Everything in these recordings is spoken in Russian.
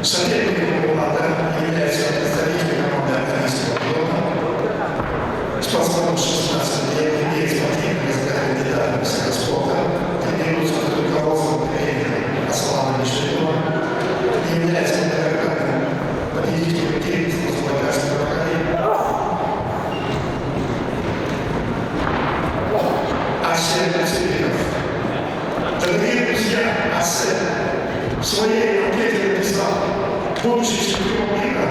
Советником УАДА является представитель команды Армейского дома. Спортсмен 16 лет, имеет спортивные кандидаты мастера спорта, тренируется под руководством тренера Аслана Мишелева, является многократным победителем первенства Забайкальского края. Арсен Ацеликов. Дорогие друзья, Арсен в своей анкете написал: будущий чемпион мира,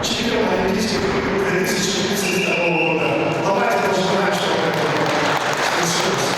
чемпион Олимпийских игр 2032 года. Давайте пожелаем, чтобы это случилось.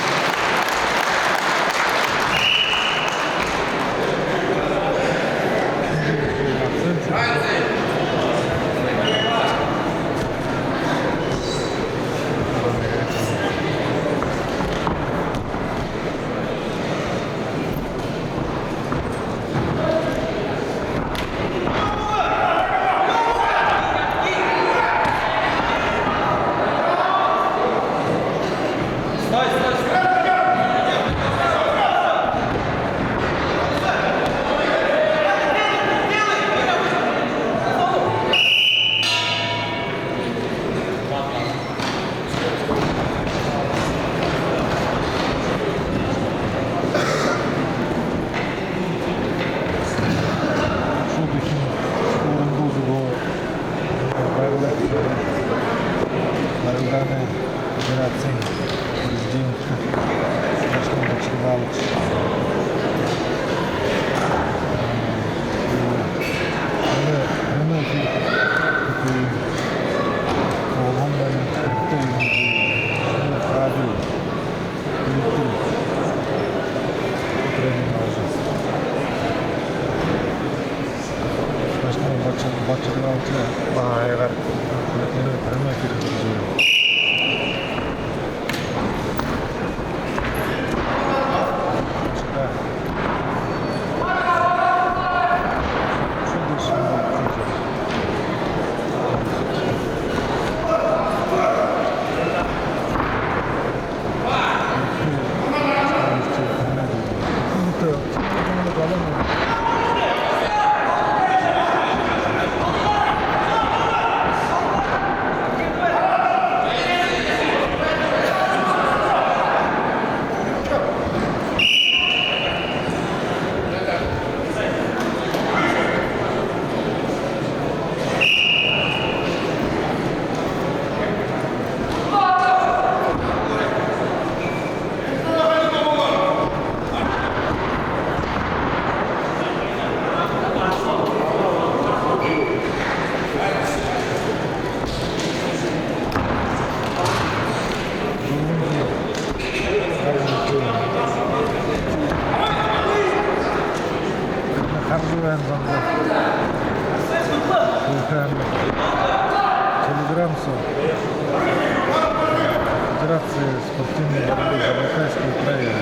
Федерации спортивной борьбы Забайкальского края.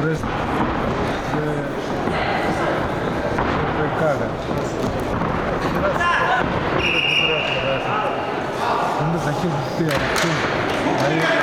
Брест Байкага. Федерация. Şimdi Zakir bitti ya.